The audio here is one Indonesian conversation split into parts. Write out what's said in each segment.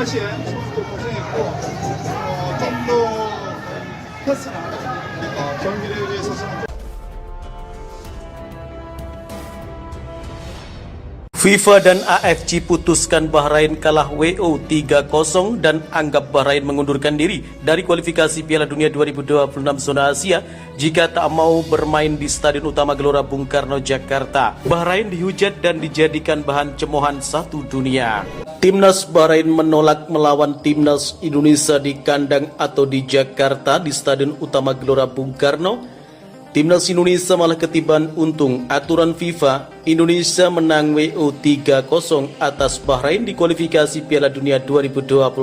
아시아에 선수도 고생했고 좀 더 패스나 경기를 위해서는 FIFA dan AFC putuskan Bahrain kalah WO 3-0 dan anggap Bahrain mengundurkan diri dari kualifikasi Piala Dunia 2026 zona Asia jika tak mau bermain di Stadion Utama Gelora Bung Karno, Jakarta. Bahrain dihujat dan dijadikan bahan cemoohan satu dunia. Timnas Bahrain menolak melawan Timnas Indonesia di kandang atau di Jakarta di Stadion Utama Gelora Bung Karno. Timnas Indonesia malah ketiban untung. Aturan FIFA, Indonesia menang WO 3-0 atas Bahrain di kualifikasi Piala Dunia 2026.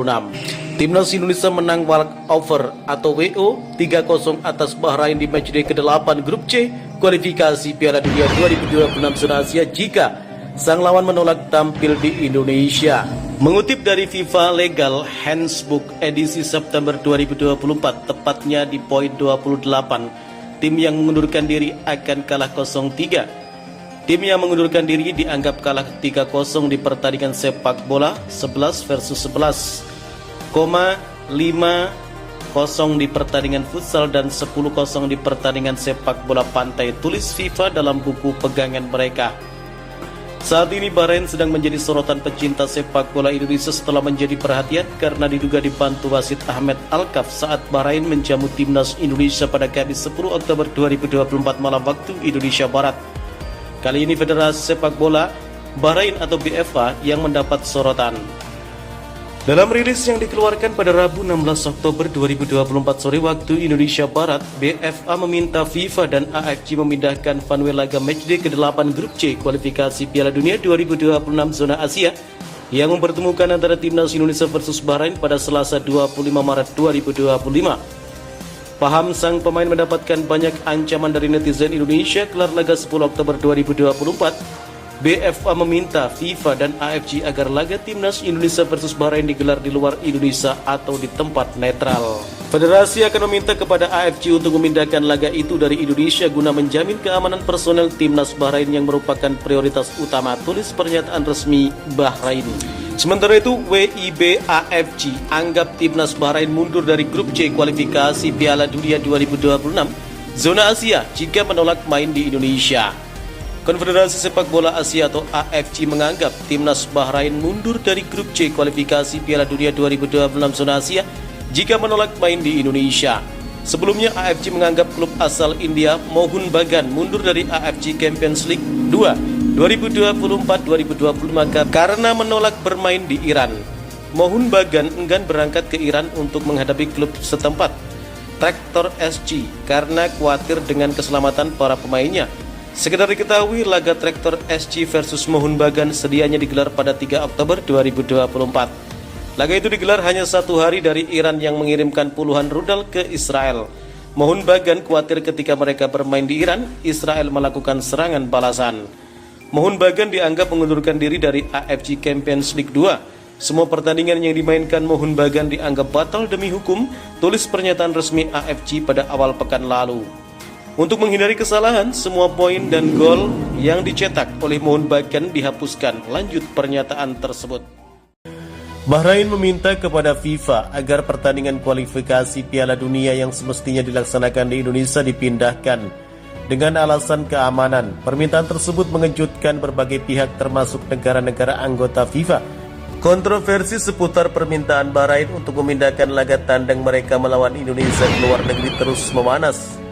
Timnas Indonesia menang walkover atau WO 3-0 atas Bahrain di matchday ke-8 grup C kualifikasi Piala Dunia 2026 zona Asia jika sang lawan menolak tampil di Indonesia. Mengutip dari FIFA Legal Handbook edisi September 2024, tepatnya di poin 28, tim yang mengundurkan diri akan kalah 0-3. Tim yang mengundurkan diri dianggap kalah 3-0 di pertandingan sepak bola 11 versus 11, 5-0 di pertandingan futsal dan 10-0 di pertandingan sepak bola pantai, tulis FIFA dalam buku pegangan mereka. Saat ini Bahrain sedang menjadi sorotan pecinta sepak bola Indonesia setelah menjadi perhatian karena diduga dibantu wasit Ahmed Alkaf saat Bahrain menjamu timnas Indonesia pada Kamis 10 Oktober 2024 malam waktu Indonesia Barat. Kali ini Federasi Sepak Bola Bahrain atau BFA yang mendapat sorotan. Dalam rilis yang dikeluarkan pada Rabu 16 Oktober 2024 sore waktu Indonesia Barat, BFA meminta FIFA dan AFC memindahkan Funway laga matchday ke-8 grup C kualifikasi Piala Dunia 2026 zona Asia yang mempertemukan antara Timnas Indonesia versus Bahrain pada Selasa 25 Maret 2025. Paham sang pemain mendapatkan banyak ancaman dari netizen Indonesia kelar laga 10 Oktober 2024. BFA meminta FIFA dan AFC agar laga Timnas Indonesia versus Bahrain digelar di luar Indonesia atau di tempat netral. Federasi akan meminta kepada AFC untuk memindahkan laga itu dari Indonesia guna menjamin keamanan personel Timnas Bahrain yang merupakan prioritas utama, tulis pernyataan resmi Bahrain. Sementara itu, WIB AFC anggap Timnas Bahrain mundur dari grup C kualifikasi Piala Dunia 2026 zona Asia jika menolak main di Indonesia. Konfederasi Sepak Bola Asia atau AFC menganggap Timnas Bahrain mundur dari grup C kualifikasi Piala Dunia 2026 zona Asia jika menolak main di Indonesia. Sebelumnya AFC menganggap klub asal India Mohun Bagan mundur dari AFC Champions League 2 2024-2025 karena menolak bermain di Iran. Mohun Bagan enggan berangkat ke Iran untuk menghadapi klub setempat, Traktor SC, karena khawatir dengan keselamatan para pemainnya. Sekedar diketahui, laga Traktor SC versus Mohun Bagan sedianya digelar pada 3 Oktober 2024. Laga itu digelar hanya satu hari dari Iran yang mengirimkan puluhan rudal ke Israel. Mohun Bagan khawatir ketika mereka bermain di Iran, Israel melakukan serangan balasan. Mohun Bagan dianggap mengundurkan diri dari AFC Champions League 2. Semua pertandingan yang dimainkan Mohun Bagan dianggap batal demi hukum, tulis pernyataan resmi AFC pada awal pekan lalu. Untuk menghindari kesalahan, semua poin dan gol yang dicetak oleh Mohun Bagan dihapuskan. Lanjut pernyataan tersebut. Bahrain meminta kepada FIFA agar pertandingan kualifikasi Piala Dunia yang semestinya dilaksanakan di Indonesia dipindahkan dengan alasan keamanan. Permintaan tersebut mengejutkan berbagai pihak termasuk negara-negara anggota FIFA. Kontroversi seputar permintaan Bahrain untuk memindahkan laga tandang mereka melawan Indonesia ke luar negeri terus memanas.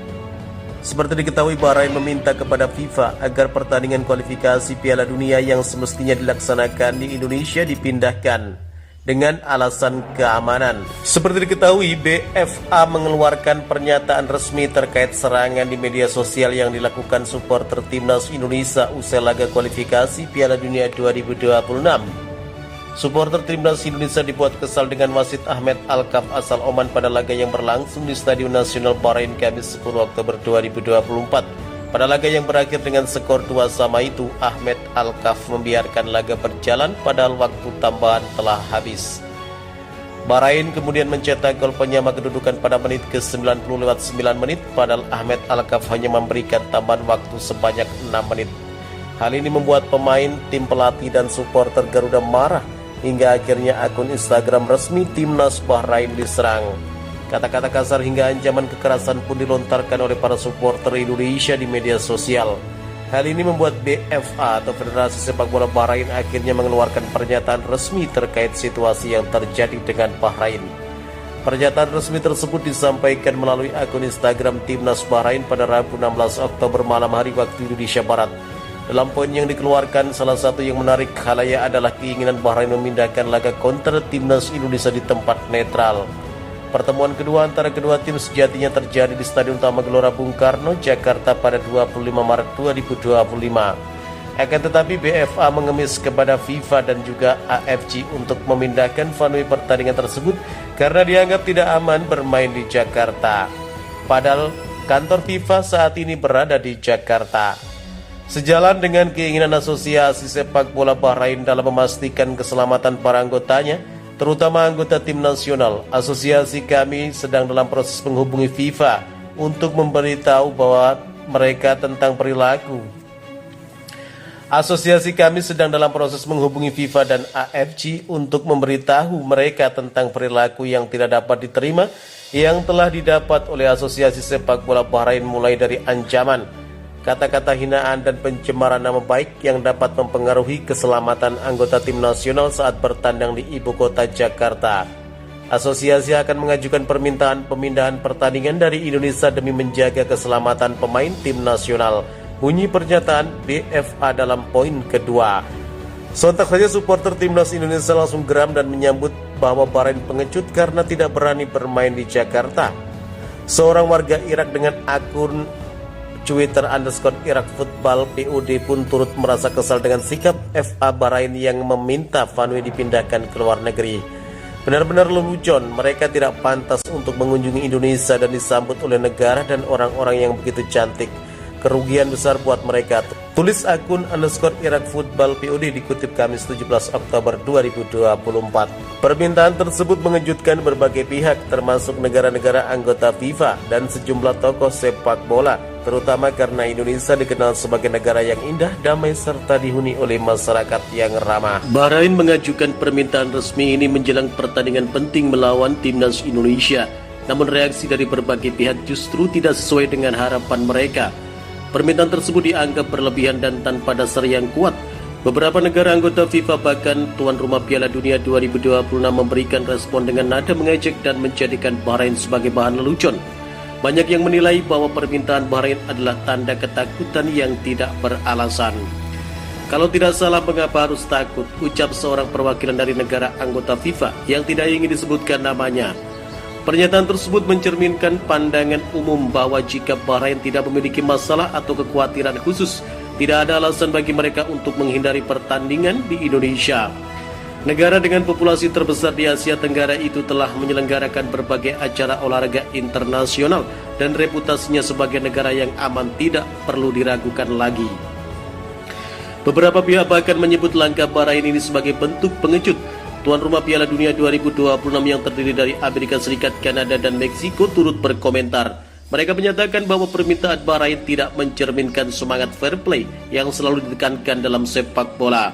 Seperti diketahui, Bahrain meminta kepada FIFA agar pertandingan kualifikasi Piala Dunia yang semestinya dilaksanakan di Indonesia dipindahkan dengan alasan keamanan. Seperti diketahui, BFA mengeluarkan pernyataan resmi terkait serangan di media sosial yang dilakukan supporter Timnas Indonesia usai laga kualifikasi Piala Dunia 2026. Supporter Timnas Indonesia dibuat kesal dengan wasit Ahmed Alkaf asal Oman pada laga yang berlangsung di Stadion Nasional Bahrain Kamis 10 Oktober 2024. Pada laga yang berakhir dengan skor 2-2 itu, Ahmed Alkaf membiarkan laga berjalan padahal waktu tambahan telah habis. Bahrain kemudian mencetak gol penyama kedudukan pada menit ke-90 lewat 9 menit, padahal Ahmed Alkaf hanya memberikan tambahan waktu sebanyak 6 menit. Hal ini membuat pemain, tim pelatih, dan supporter Garuda marah hingga akhirnya akun Instagram resmi Timnas Bahrain diserang. Kata-kata kasar hingga ancaman kekerasan pun dilontarkan oleh para supporter Indonesia di media sosial. Hal ini membuat BFA atau Federasi Sepak Bola Bahrain akhirnya mengeluarkan pernyataan resmi terkait situasi yang terjadi dengan Bahrain. Pernyataan resmi tersebut disampaikan melalui akun Instagram Timnas Bahrain pada Rabu 16 Oktober malam hari waktu Indonesia Barat. Dalam poin yang dikeluarkan, salah satu yang menarik khalayak adalah keinginan Bahrain memindahkan laga kontra Timnas Indonesia di tempat netral. Pertemuan kedua antara kedua tim sejatinya terjadi di Stadion Utama Gelora Bung Karno, Jakarta pada 25 Maret 2025. Akan tetapi BFA mengemis kepada FIFA dan juga AFC untuk memindahkan venue pertandingan tersebut karena dianggap tidak aman bermain di Jakarta. Padahal kantor FIFA saat ini berada di Jakarta. Sejalan dengan keinginan Asosiasi Sepak Bola Bahrain dalam memastikan keselamatan para anggotanya, terutama anggota tim nasional, asosiasi kami sedang dalam proses menghubungi FIFA untuk memberitahu bahwa mereka tentang perilaku. Asosiasi kami sedang dalam proses menghubungi FIFA dan AFC untuk memberitahu mereka tentang perilaku yang tidak dapat diterima yang telah didapat oleh Asosiasi Sepak Bola Bahrain, mulai dari ancaman, kata-kata hinaan dan pencemaran nama baik yang dapat mempengaruhi keselamatan anggota tim nasional saat bertandang di ibu kota Jakarta. Asosiasi akan mengajukan permintaan pemindahan pertandingan dari Indonesia demi menjaga keselamatan pemain tim nasional, bunyi pernyataan BFA dalam poin kedua. Sontak saja supporter timnas Indonesia langsung geram dan menyambut bahwa Bahrain pengecut karena tidak berani bermain di Jakarta. Seorang warga Irak dengan akun Twitter _Irak Football POD pun turut merasa kesal dengan sikap FA Bahrain yang meminta venue dipindahkan ke luar negeri. Benar-benar lelucon, mereka tidak pantas untuk mengunjungi Indonesia dan disambut oleh negara dan orang-orang yang begitu cantik. Kerugian besar buat mereka, tulis akun _Irak Football POD dikutip Kamis 17 Oktober 2024. Permintaan tersebut mengejutkan berbagai pihak termasuk negara-negara anggota FIFA dan sejumlah tokoh sepak bola, terutama karena Indonesia dikenal sebagai negara yang indah, damai, serta dihuni oleh masyarakat yang ramah. Bahrain mengajukan permintaan resmi ini menjelang pertandingan penting melawan timnas Indonesia. Namun reaksi dari berbagai pihak justru tidak sesuai dengan harapan mereka. Permintaan tersebut dianggap berlebihan dan tanpa dasar yang kuat. Beberapa negara anggota FIFA bahkan tuan rumah Piala Dunia 2026 memberikan respon dengan nada mengejek dan menjadikan Bahrain sebagai bahan lelucon. Banyak yang menilai bahwa permintaan Bahrain adalah tanda ketakutan yang tidak beralasan. Kalau tidak salah, mengapa harus takut, ucap seorang perwakilan dari negara anggota FIFA yang tidak ingin disebutkan namanya. Pernyataan tersebut mencerminkan pandangan umum bahwa jika Bahrain tidak memiliki masalah atau kekhawatiran khusus, tidak ada alasan bagi mereka untuk menghindari pertandingan di Indonesia. Negara dengan populasi terbesar di Asia Tenggara itu telah menyelenggarakan berbagai acara olahraga internasional dan reputasinya sebagai negara yang aman tidak perlu diragukan lagi. Beberapa pihak bahkan menyebut langkah Bahrain ini sebagai bentuk pengecut. Tuan rumah Piala Dunia 2026 yang terdiri dari Amerika Serikat, Kanada, dan Meksiko turut berkomentar. Mereka menyatakan bahwa permintaan Bahrain tidak mencerminkan semangat fair play yang selalu ditekankan dalam sepak bola.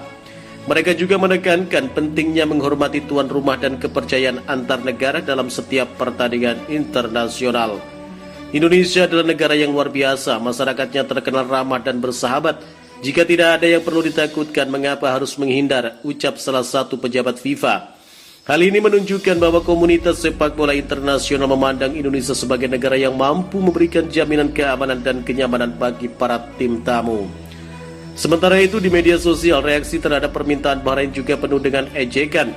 Mereka juga menekankan pentingnya menghormati tuan rumah dan kepercayaan antar negara dalam setiap pertandingan internasional. Indonesia adalah negara yang luar biasa, masyarakatnya terkenal ramah dan bersahabat. Jika tidak ada yang perlu ditakutkan, mengapa harus menghindar, ucap salah satu pejabat FIFA. Hal ini menunjukkan bahwa komunitas sepak bola internasional memandang Indonesia sebagai negara yang mampu memberikan jaminan keamanan dan kenyamanan bagi para tim tamu. Sementara itu, di media sosial, reaksi terhadap permintaan Bahrain juga penuh dengan ejekan.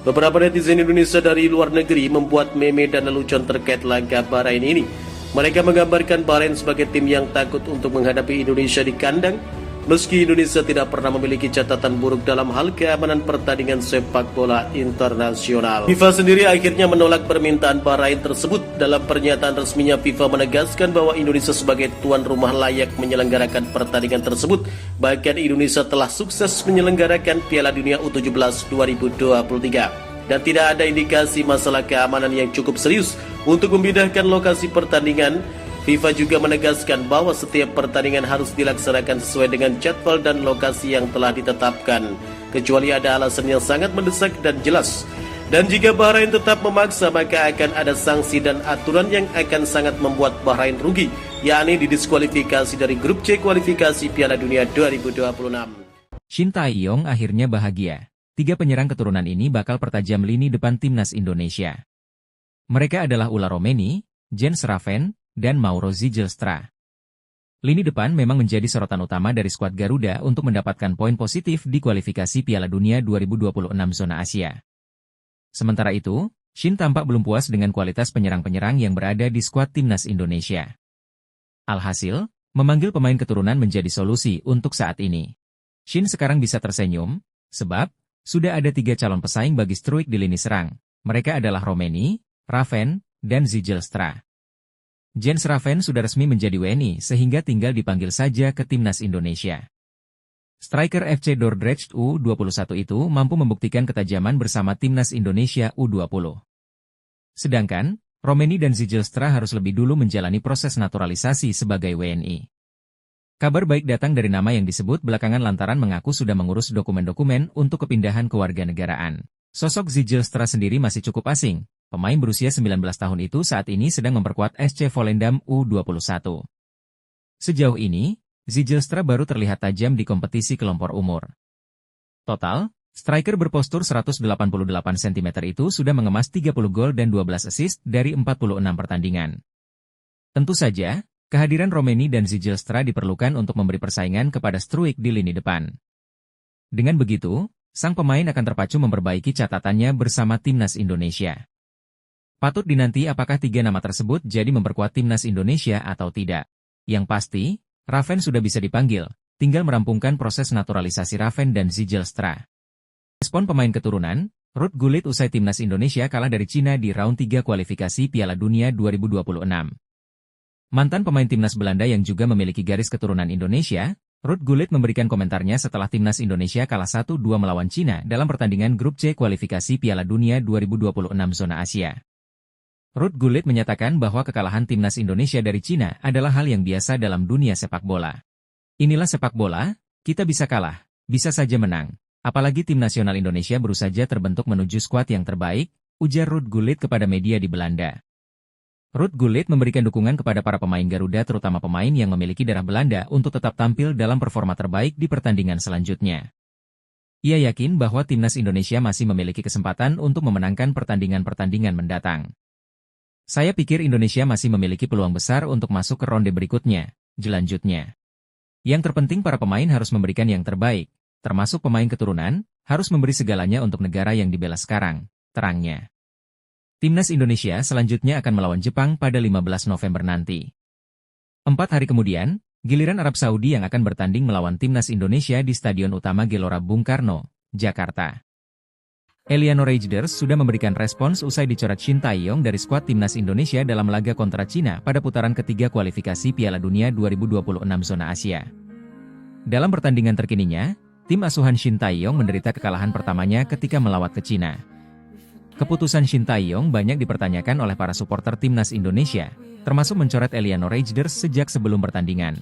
Beberapa netizen Indonesia dari luar negeri membuat meme dan lelucon terkait langkah Bahrain ini. Mereka menggambarkan Bahrain sebagai tim yang takut untuk menghadapi Indonesia di kandang, meski Indonesia tidak pernah memiliki catatan buruk dalam hal keamanan pertandingan sepak bola internasional. FIFA sendiri akhirnya menolak permintaan Bahrain tersebut. Dalam pernyataan resminya, FIFA menegaskan bahwa Indonesia sebagai tuan rumah layak menyelenggarakan pertandingan tersebut. Bahkan Indonesia telah sukses menyelenggarakan Piala Dunia U17 2023. Dan tidak ada indikasi masalah keamanan yang cukup serius untuk memindahkan lokasi pertandingan. FIFA juga menegaskan bahwa setiap pertandingan harus dilaksanakan sesuai dengan jadwal dan lokasi yang telah ditetapkan. kecuali ada alasan yang sangat mendesak dan jelas. Dan jika Bahrain tetap memaksa, maka akan ada sanksi dan aturan yang akan sangat membuat Bahrain rugi, yakni didiskualifikasi dari grup C kualifikasi Piala Dunia 2026. Shin Tae-yong akhirnya bahagia. 3 penyerang keturunan ini bakal pertajam lini depan timnas Indonesia. Mereka adalah Ula Romeni, Jens Raven, dan Mauro Zijlstra. Lini depan memang menjadi sorotan utama dari skuad Garuda untuk mendapatkan poin positif di kualifikasi Piala Dunia 2026 zona Asia. Sementara itu, Shin tampak belum puas dengan kualitas penyerang-penyerang yang berada di skuad timnas Indonesia. Alhasil, memanggil pemain keturunan menjadi solusi untuk saat ini. Shin sekarang bisa tersenyum, sebab sudah ada 3 calon pesaing bagi Struijk di lini serang. Mereka adalah Romeni, Raven, dan Zijlstra. Jens Raven sudah resmi menjadi WNI sehingga tinggal dipanggil saja ke timnas Indonesia. Striker FC Dordrecht U21 itu mampu membuktikan ketajaman bersama timnas Indonesia U20. Sedangkan, Romeni dan Zijlstra harus lebih dulu menjalani proses naturalisasi sebagai WNI. Kabar baik datang dari nama yang disebut belakangan lantaran mengaku sudah mengurus dokumen-dokumen untuk kepindahan kewarganegaraan. Sosok Zijlstra sendiri masih cukup asing. Pemain berusia 19 tahun itu saat ini sedang memperkuat SC Volendam U21. Sejauh ini, Zijlstra baru terlihat tajam di kompetisi kelompok umur. Total, striker berpostur 188 cm itu sudah mengemas 30 gol dan 12 assist dari 46 pertandingan. Tentu saja, kehadiran Romeni dan Zijlstra diperlukan untuk memberi persaingan kepada Struijk di lini depan. Dengan begitu, sang pemain akan terpacu memperbaiki catatannya bersama timnas Indonesia. Patut dinanti apakah 3 nama tersebut jadi memperkuat timnas Indonesia atau tidak. Yang pasti, Raven sudah bisa dipanggil, tinggal merampungkan proses naturalisasi Raven dan Zijlstra. Respon pemain keturunan, Ruud Gullit usai timnas Indonesia kalah dari Cina di round 3 kualifikasi Piala Dunia 2026. Mantan pemain timnas Belanda yang juga memiliki garis keturunan Indonesia, Ruud Gullit memberikan komentarnya setelah timnas Indonesia kalah 1-2 melawan Cina dalam pertandingan grup C kualifikasi Piala Dunia 2026 zona Asia. Ruud Gullit menyatakan bahwa kekalahan timnas Indonesia dari Cina adalah hal yang biasa dalam dunia sepak bola. Inilah sepak bola, kita bisa kalah, bisa saja menang. Apalagi tim nasional Indonesia baru saja terbentuk menuju skuad yang terbaik, ujar Ruud Gullit kepada media di Belanda. Ruud Gullit memberikan dukungan kepada para pemain Garuda terutama pemain yang memiliki darah Belanda untuk tetap tampil dalam performa terbaik di pertandingan selanjutnya. Ia yakin bahwa timnas Indonesia masih memiliki kesempatan untuk memenangkan pertandingan-pertandingan mendatang. Saya pikir Indonesia masih memiliki peluang besar untuk masuk ke ronde berikutnya, jelanjutnya. Yang terpenting para pemain harus memberikan yang terbaik, termasuk pemain keturunan, harus memberi segalanya untuk negara yang dibela sekarang, terangnya. Timnas Indonesia selanjutnya akan melawan Jepang pada 15 November nanti. 4 hari kemudian, giliran Arab Saudi yang akan bertanding melawan timnas Indonesia di Stadion Utama Gelora Bung Karno, Jakarta. Eliano Reijers sudah memberikan respons usai dicoret Shin Tae-yong dari skuad timnas Indonesia dalam laga kontra Cina pada putaran ketiga kualifikasi Piala Dunia 2026 zona Asia. Dalam pertandingan terkininya, tim asuhan Shin Tae-yong menderita kekalahan pertamanya ketika melawat ke Cina. Keputusan Shin Tae-yong banyak dipertanyakan oleh para supporter timnas Indonesia, termasuk mencoret Eliano Reijers sejak sebelum pertandingan.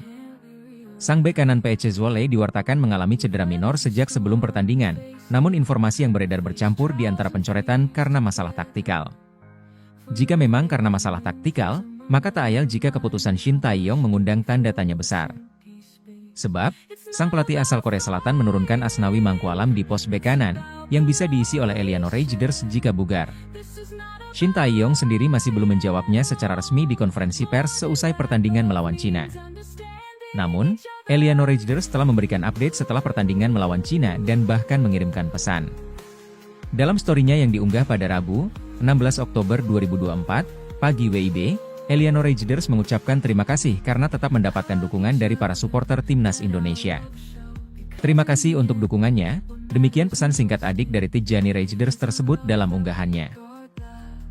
Sang bek kanan PSC Zwolle diwartakan mengalami cedera minor sejak sebelum pertandingan, namun informasi yang beredar bercampur di antara pencoretan karena masalah taktikal. Jika memang karena masalah taktikal, maka tak ayal jika keputusan Shin Tae-yong mengundang tanda tanya besar. Sebab, sang pelatih asal Korea Selatan menurunkan Asnawi Mangkualam di pos bek kanan, yang bisa diisi oleh Eliano Reijers jika bugar. Shin Tae-yong sendiri masih belum menjawabnya secara resmi di konferensi pers seusai pertandingan melawan Cina. Namun, Eliano Reijers telah memberikan update setelah pertandingan melawan Cina dan bahkan mengirimkan pesan. Dalam story-nya yang diunggah pada Rabu, 16 Oktober 2024, pagi WIB, Eliano Reijers mengucapkan terima kasih karena tetap mendapatkan dukungan dari para supporter timnas Indonesia. Terima kasih untuk dukungannya, demikian pesan singkat adik dari Tijani Reijers tersebut dalam unggahannya.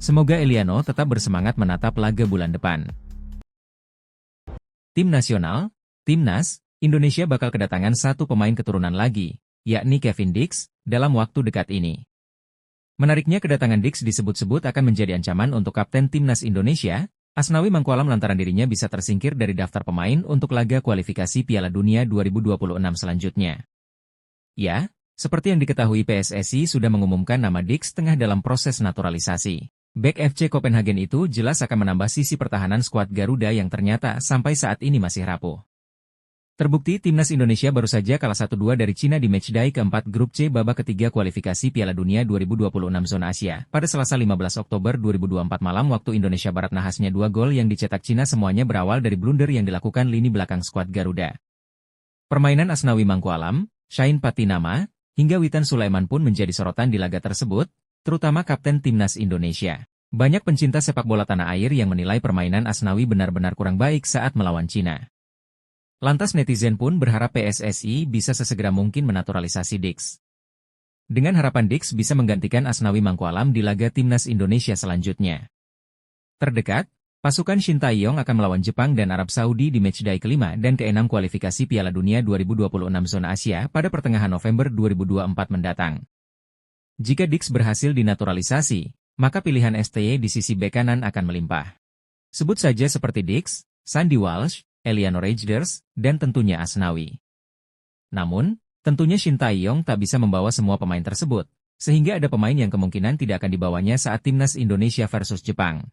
Semoga Eliano tetap bersemangat menatap laga bulan depan. Tim nasional, Timnas, Indonesia bakal kedatangan satu pemain keturunan lagi, yakni Kevin Dix, dalam waktu dekat ini. Menariknya kedatangan Dix disebut-sebut akan menjadi ancaman untuk kapten Timnas Indonesia, Asnawi Mangkualam lantaran dirinya bisa tersingkir dari daftar pemain untuk laga kualifikasi Piala Dunia 2026 selanjutnya. Ya, Seperti yang diketahui PSSI sudah mengumumkan nama Dix tengah dalam proses naturalisasi. Bek FC Copenhagen itu jelas akan menambah sisi pertahanan skuad Garuda yang ternyata sampai saat ini masih rapuh. Terbukti timnas Indonesia baru saja kalah 1-2 dari Cina di matchday keempat grup C babak ketiga kualifikasi Piala Dunia 2026 zona Asia pada Selasa 15 Oktober 2024 malam waktu Indonesia Barat. Nahasnya 2 gol yang dicetak Cina semuanya berawal dari blunder yang dilakukan lini belakang skuad Garuda. Permainan Asnawi Mangkualam, Shain Patinama, hingga Witan Sulaiman pun menjadi sorotan di laga tersebut, terutama kapten timnas Indonesia. Banyak pencinta sepak bola tanah air yang menilai permainan Asnawi benar-benar kurang baik saat melawan Cina. Lantas netizen pun berharap PSSI bisa sesegera mungkin menaturalisasi Dix. Dengan harapan Dix bisa menggantikan Asnawi Mangkualam di laga timnas Indonesia selanjutnya. Terdekat, pasukan Shin Tae-yong akan melawan Jepang dan Arab Saudi di matchday kelima dan keenam kualifikasi Piala Dunia 2026 zona Asia pada pertengahan November 2024 mendatang. Jika Dix berhasil dinaturalisasi, maka pilihan STY di sisi bek kanan akan melimpah. Sebut saja seperti Dix, Sandy Walsh, Eliano Rejders, dan tentunya Asnawi. Namun, tentunya Shin Tae-yong tak bisa membawa semua pemain tersebut, sehingga ada pemain yang kemungkinan tidak akan dibawanya saat timnas Indonesia versus Jepang.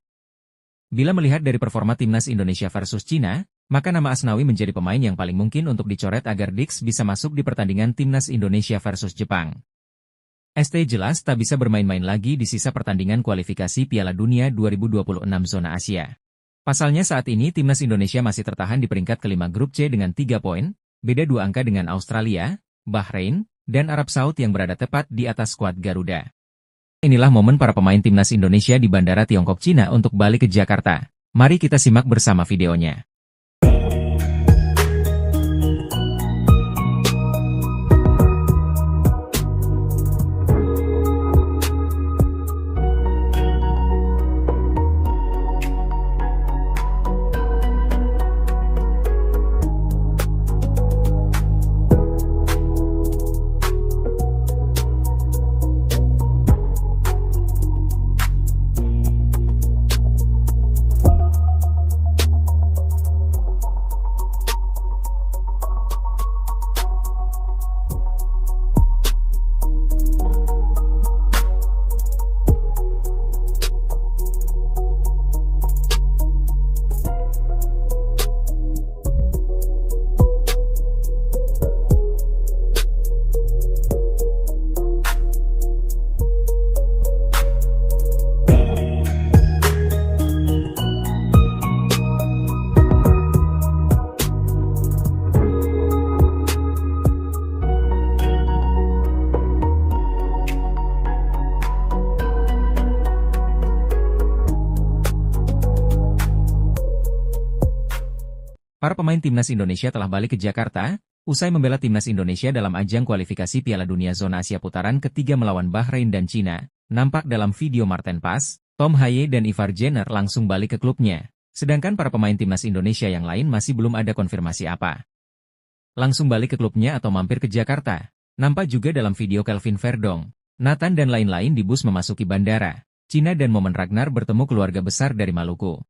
Bila melihat dari performa timnas Indonesia versus Cina, maka nama Asnawi menjadi pemain yang paling mungkin untuk dicoret agar Dix bisa masuk di pertandingan timnas Indonesia versus Jepang. ST jelas tak bisa bermain-main lagi di sisa pertandingan kualifikasi Piala Dunia 2026 zona Asia. Pasalnya saat ini timnas Indonesia masih tertahan di peringkat kelima grup C dengan 3 poin, beda 2 angka dengan Australia, Bahrain, dan Arab Saudi yang berada tepat di atas skuad Garuda. Inilah momen para pemain timnas Indonesia di Bandara Tiongkok Cina untuk balik ke Jakarta. Mari kita simak bersama videonya. Para pemain timnas Indonesia telah balik ke Jakarta, usai membela timnas Indonesia dalam ajang kualifikasi Piala Dunia zona Asia putaran ketiga melawan Bahrain dan Cina. Nampak dalam video Marten Pas, Tom Haye dan Ivar Jenner langsung balik ke klubnya. Sedangkan para pemain timnas Indonesia yang lain masih belum ada konfirmasi apa. Langsung balik ke klubnya atau mampir ke Jakarta. Nampak juga dalam video Kelvin Verdong, Nathan dan lain-lain di bus memasuki bandara. Cina dan Momen Ragnar bertemu keluarga besar dari Maluku.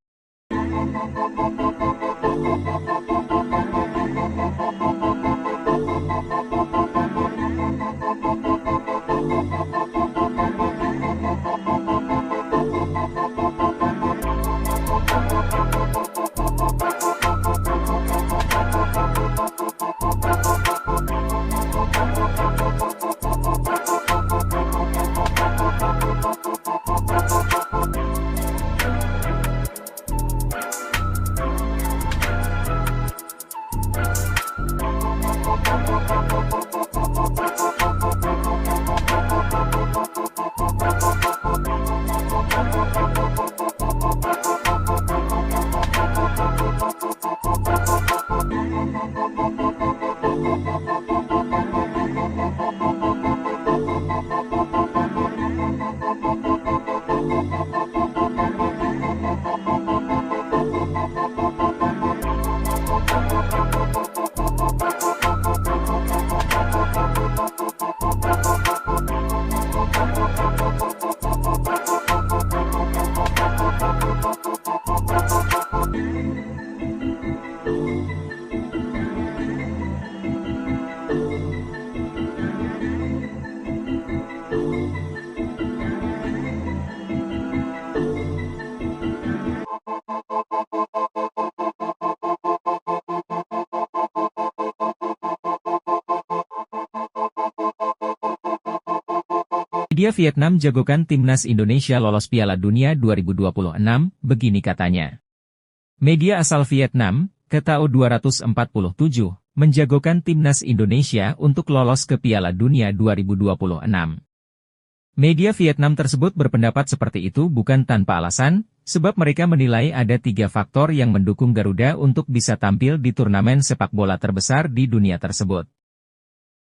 Media Vietnam jagokan timnas Indonesia lolos Piala Dunia 2026, begini katanya. Media asal Vietnam, KTO 247, menjagokan timnas Indonesia untuk lolos ke Piala Dunia 2026. Media Vietnam tersebut berpendapat seperti itu bukan tanpa alasan, sebab mereka menilai ada 3 faktor yang mendukung Garuda untuk bisa tampil di turnamen sepak bola terbesar di dunia tersebut.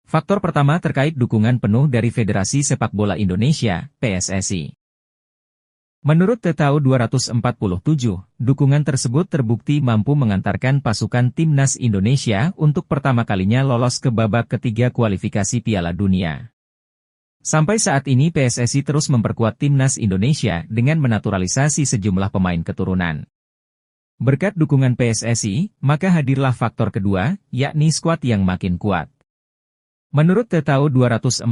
Faktor pertama terkait dukungan penuh dari Federasi Sepak Bola Indonesia, PSSI. Menurut KTO 247, dukungan tersebut terbukti mampu mengantarkan pasukan timnas Indonesia untuk pertama kalinya lolos ke babak ketiga kualifikasi Piala Dunia. Sampai saat ini PSSI terus memperkuat timnas Indonesia dengan menaturalisasi sejumlah pemain keturunan. Berkat dukungan PSSI, maka hadirlah faktor kedua, yakni skuad yang makin kuat. Menurut KTO 247,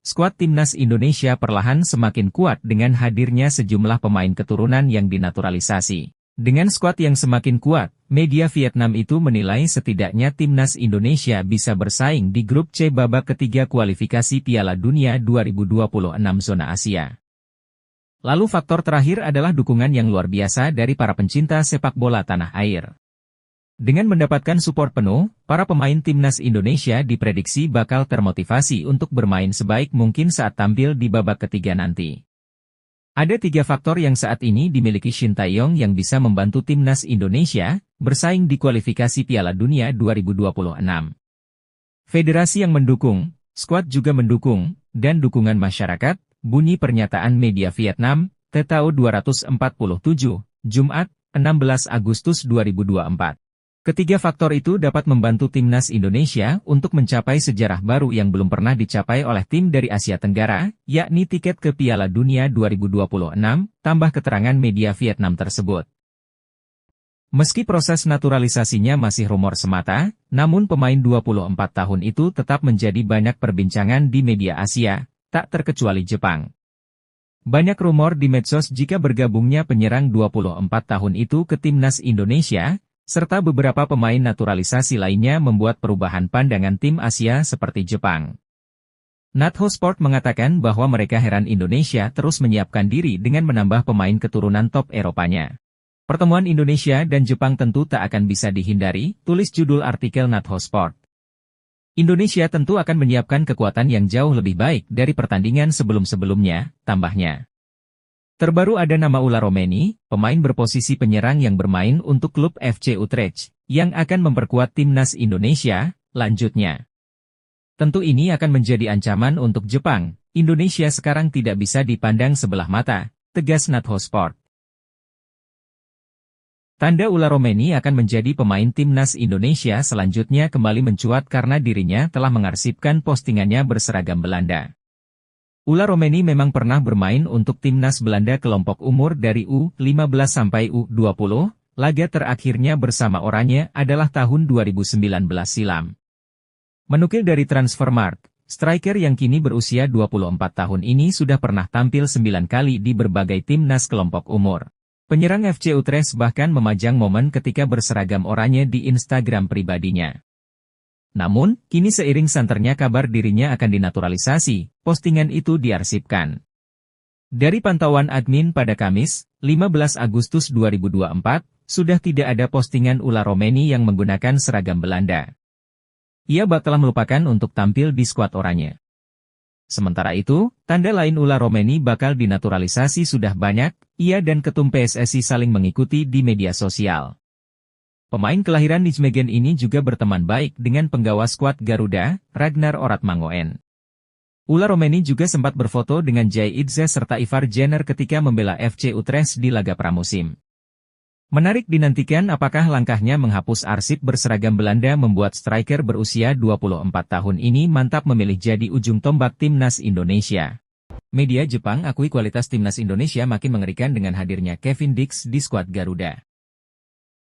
skuad timnas Indonesia perlahan semakin kuat dengan hadirnya sejumlah pemain keturunan yang dinaturalisasi. Dengan skuad yang semakin kuat, media Vietnam itu menilai setidaknya timnas Indonesia bisa bersaing di grup C babak ketiga kualifikasi Piala Dunia 2026 zona Asia. Lalu faktor terakhir adalah dukungan yang luar biasa dari para pencinta sepak bola tanah air. Dengan mendapatkan support penuh, para pemain timnas Indonesia diprediksi bakal termotivasi untuk bermain sebaik mungkin saat tampil di babak ketiga nanti. Ada 3 faktor yang saat ini dimiliki Shin Tae-yong yang bisa membantu timnas Indonesia bersaing di kualifikasi Piala Dunia 2026. Federasi yang mendukung, skuad juga mendukung, dan dukungan masyarakat, bunyi pernyataan media Vietnam, KTO 247, Jumat, 16 Agustus 2024. Ketiga faktor itu dapat membantu timnas Indonesia untuk mencapai sejarah baru yang belum pernah dicapai oleh tim dari Asia Tenggara, yakni tiket ke Piala Dunia 2026, tambah keterangan media Vietnam tersebut. Meski proses naturalisasinya masih rumor semata, namun pemain 24 tahun itu tetap menjadi banyak perbincangan di media Asia, tak terkecuali Jepang. Banyak rumor di medsos jika bergabungnya penyerang 24 tahun itu ke timnas Indonesia, serta beberapa pemain naturalisasi lainnya membuat perubahan pandangan tim Asia seperti Jepang. Natho Sport mengatakan bahwa mereka heran Indonesia terus menyiapkan diri dengan menambah pemain keturunan top Eropanya. Pertemuan Indonesia dan Jepang tentu tak akan bisa dihindari, tulis judul artikel Natho Sport. Indonesia tentu akan menyiapkan kekuatan yang jauh lebih baik dari pertandingan sebelum-sebelumnya, tambahnya. Terbaru ada nama Ula Romeni, pemain berposisi penyerang yang bermain untuk klub FC Utrecht, yang akan memperkuat timnas Indonesia, lanjutnya. Tentu ini akan menjadi ancaman untuk Jepang, Indonesia sekarang tidak bisa dipandang sebelah mata, tegas Natho Sport. Tanda Ula Romeni akan menjadi pemain timnas Indonesia selanjutnya kembali mencuat karena dirinya telah mengarsipkan postingannya berseragam Belanda. Ula Romeni memang pernah bermain untuk timnas Belanda kelompok umur dari U15 sampai U20, laga terakhirnya bersama Oranje adalah tahun 2019 silam. Menukil dari Transfermarkt, striker yang kini berusia 24 tahun ini sudah pernah tampil 9 kali di berbagai timnas kelompok umur. Penyerang FC Utrecht bahkan memajang momen ketika berseragam Oranje di Instagram pribadinya. Namun, kini seiring santernya kabar dirinya akan dinaturalisasi, postingan itu diarsipkan. Dari pantauan admin pada Kamis, 15 Agustus 2024, sudah tidak ada postingan Ula Romeni yang menggunakan seragam Belanda. Ia bakal melupakan untuk tampil di skuad Oranje. Sementara itu, tanda lain Ula Romeni bakal dinaturalisasi sudah banyak, ia dan ketum PSSI saling mengikuti di media sosial. Pemain kelahiran Nijmegen ini juga berteman baik dengan penggawa skuad Garuda, Ragnar Oratmangoen. Ula Romeni juga sempat berfoto dengan Jay Idze serta Ivar Jenner ketika membela FC Utrecht di laga pramusim. Menarik dinantikan apakah langkahnya menghapus arsip berseragam Belanda membuat striker berusia 24 tahun ini mantap memilih jadi ujung tombak timnas Indonesia. Media Jepang akui kualitas timnas Indonesia makin mengerikan dengan hadirnya Kevin Dix di skuad Garuda.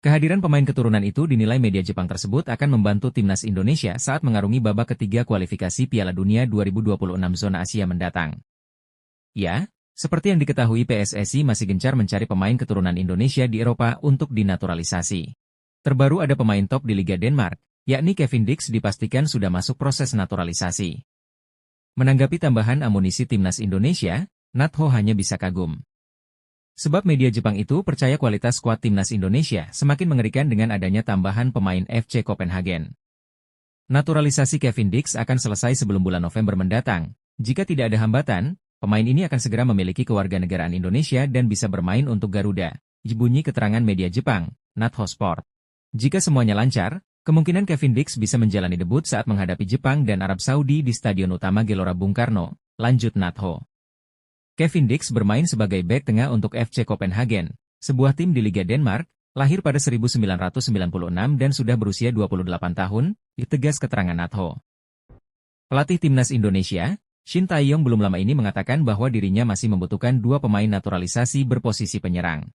Kehadiran pemain keturunan itu dinilai media Jepang tersebut akan membantu timnas Indonesia saat mengarungi babak ketiga kualifikasi Piala Dunia 2026 zona Asia mendatang. Ya, seperti yang diketahui PSSI masih gencar mencari pemain keturunan Indonesia di Eropa untuk dinaturalisasi. Terbaru ada pemain top di Liga Denmark, yakni Kevin Dix dipastikan sudah masuk proses naturalisasi. menanggapi tambahan amunisi timnas Indonesia, Natho hanya bisa kagum. Sebab media Jepang itu percaya kualitas skuad timnas Indonesia semakin mengerikan dengan adanya tambahan pemain FC Copenhagen. Naturalisasi Kevin Dix akan selesai sebelum bulan November mendatang. Jika tidak ada hambatan, pemain ini akan segera memiliki kewarganegaraan Indonesia dan bisa bermain untuk Garuda, bunyi keterangan media Jepang, Natho Sport. Jika semuanya lancar, kemungkinan Kevin Dix bisa menjalani debut saat menghadapi Jepang dan Arab Saudi di Stadion Utama Gelora Bung Karno, lanjut Natho. Kevin Dix bermain sebagai bek tengah untuk FC Copenhagen, sebuah tim di Liga Denmark, lahir pada 1996 dan sudah berusia 28 tahun, ditegas keterangan Natho. Pelatih timnas Indonesia, Shin Tae-yong belum lama ini mengatakan bahwa dirinya masih membutuhkan 2 pemain naturalisasi berposisi penyerang.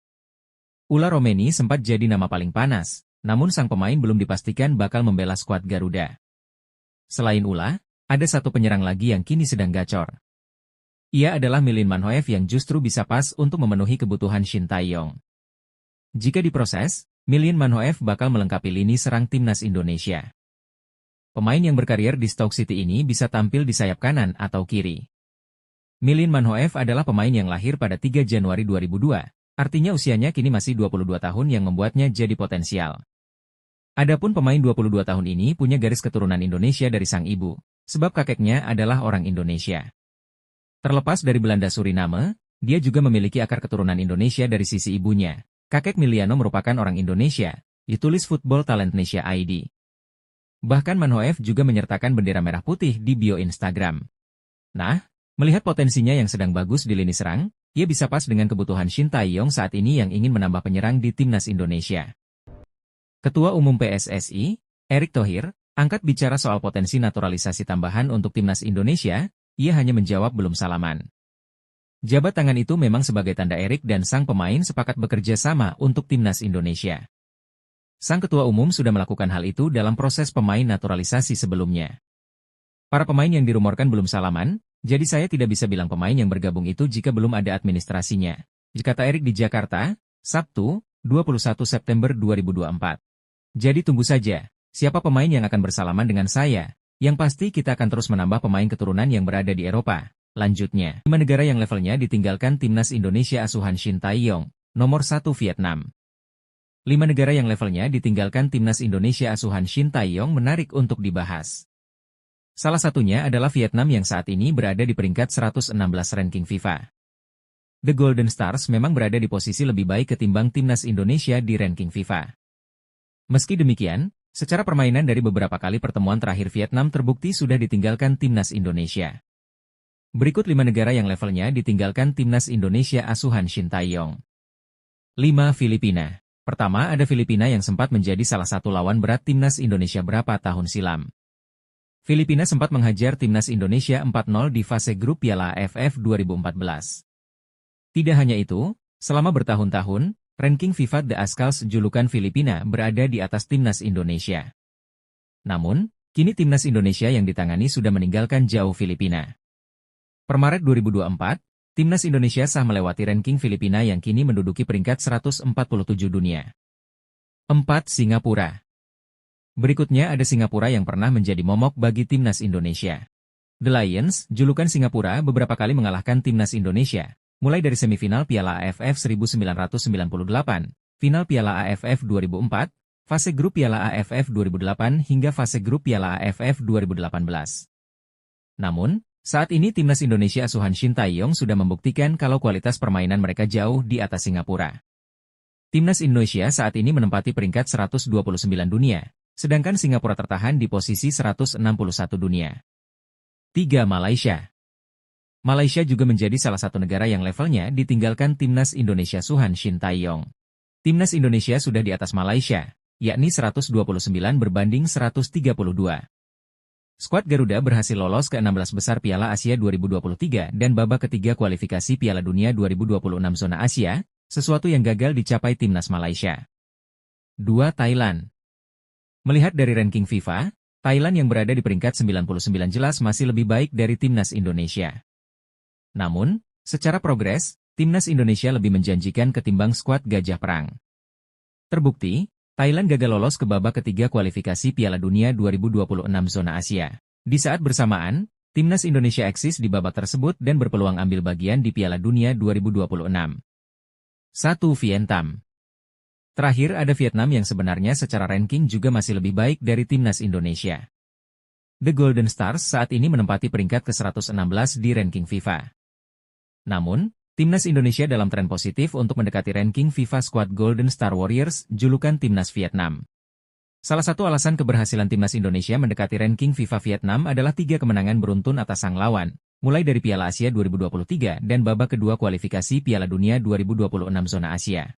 Ula Romeni sempat jadi nama paling panas, namun sang pemain belum dipastikan bakal membela skuad Garuda. Selain Ula, ada satu penyerang lagi yang kini sedang gacor. Ia adalah Milin Manhoef yang justru bisa pas untuk memenuhi kebutuhan Shin Tae-yong. Jika diproses, Milin Manhoef bakal melengkapi lini serang timnas Indonesia. Pemain yang berkarier di Stoke City ini bisa tampil di sayap kanan atau kiri. Milin Manhoef adalah pemain yang lahir pada 3 Januari 2002, artinya usianya kini masih 22 tahun yang membuatnya jadi potensial. Adapun pemain 22 tahun ini punya garis keturunan Indonesia dari sang ibu, sebab kakeknya adalah orang Indonesia. Terlepas dari Belanda Suriname, dia juga memiliki akar keturunan Indonesia dari sisi ibunya. Kakek Miliano merupakan orang Indonesia, ditulis Football Talent Indonesia ID. Bahkan Manhoef juga menyertakan bendera merah putih di bio Instagram. Nah, melihat potensinya yang sedang bagus di lini serang, ia bisa pas dengan kebutuhan Shin Tae-yong saat ini yang ingin menambah penyerang di timnas Indonesia. Ketua Umum PSSI, Erick Thohir, angkat bicara soal potensi naturalisasi tambahan untuk timnas Indonesia. Ia hanya menjawab belum salaman. Jabat tangan itu memang sebagai tanda Erick dan sang pemain sepakat bekerja sama untuk timnas Indonesia. Sang ketua umum sudah melakukan hal itu dalam proses pemain naturalisasi sebelumnya. Para pemain yang dirumorkan belum salaman, jadi saya tidak bisa bilang pemain yang bergabung itu jika belum ada administrasinya, kata Erick di Jakarta, Sabtu, 21 September 2024. Jadi tunggu saja, siapa pemain yang akan bersalaman dengan saya. Yang pasti kita akan terus menambah pemain keturunan yang berada di Eropa. Lanjutnya, 5 negara yang levelnya ditinggalkan timnas Indonesia asuhan Shin Tae-yong, nomor 1 Vietnam. 5 negara yang levelnya ditinggalkan timnas Indonesia asuhan Shin Tae-yong menarik untuk dibahas. Salah satunya adalah Vietnam yang saat ini berada di peringkat 116 ranking FIFA. The Golden Stars memang berada di posisi lebih baik ketimbang timnas Indonesia di ranking FIFA. Meski demikian, secara permainan dari beberapa kali pertemuan terakhir Vietnam terbukti sudah ditinggalkan timnas Indonesia. Berikut 5 negara yang levelnya ditinggalkan timnas Indonesia asuhan Shin Tae-yong. 5. Filipina. Pertama ada Filipina yang sempat menjadi salah satu lawan berat timnas Indonesia berapa tahun silam. Filipina sempat menghajar timnas Indonesia 4-0 di fase grup Piala AFF 2014. Tidak hanya itu, selama bertahun-tahun, ranking FIFA The Ascals julukan Filipina berada di atas timnas Indonesia. Namun, kini timnas Indonesia yang ditangani sudah meninggalkan jauh Filipina. Per Maret 2024, timnas Indonesia sah melewati ranking Filipina yang kini menduduki peringkat 147 dunia. 4. Singapura. Berikutnya ada Singapura yang pernah menjadi momok bagi timnas Indonesia. The Lions, julukan Singapura beberapa kali mengalahkan timnas Indonesia. Mulai dari semifinal Piala AFF 1998, final Piala AFF 2004, fase grup Piala AFF 2008 hingga fase grup Piala AFF 2018. Namun, saat ini timnas Indonesia asuhan Shin Tae-yong sudah membuktikan kalau kualitas permainan mereka jauh di atas Singapura. Timnas Indonesia saat ini menempati peringkat 129 dunia, sedangkan Singapura tertahan di posisi 161 dunia. 3. Malaysia. Malaysia juga menjadi salah satu negara yang levelnya ditinggalkan timnas Indonesia asuhan Shin Tae-yong. Timnas Indonesia sudah di atas Malaysia, yakni 129 berbanding 132. Skuad Garuda berhasil lolos ke 16 besar Piala Asia 2023 dan babak ketiga kualifikasi Piala Dunia 2026 zona Asia, sesuatu yang gagal dicapai timnas Malaysia. 2. Thailand. Melihat dari ranking FIFA, Thailand yang berada di peringkat 99 jelas masih lebih baik dari timnas Indonesia. Namun, secara progres, timnas Indonesia lebih menjanjikan ketimbang skuad Gajah Perang. Terbukti, Thailand gagal lolos ke babak ketiga kualifikasi Piala Dunia 2026 zona Asia. Di saat bersamaan, Timnas Indonesia eksis di babak tersebut dan berpeluang ambil bagian di Piala Dunia 2026. 1. Vietnam. Terakhir ada Vietnam yang sebenarnya secara ranking juga masih lebih baik dari Timnas Indonesia. The Golden Stars saat ini menempati peringkat ke-116 di ranking FIFA. Namun, Timnas Indonesia dalam tren positif untuk mendekati ranking FIFA Squad Golden Star Warriors, julukan Timnas Vietnam. Salah satu alasan keberhasilan Timnas Indonesia mendekati ranking FIFA Vietnam adalah 3 kemenangan beruntun atas sang lawan, mulai dari Piala Asia 2023 dan babak kedua kualifikasi Piala Dunia 2026 zona Asia.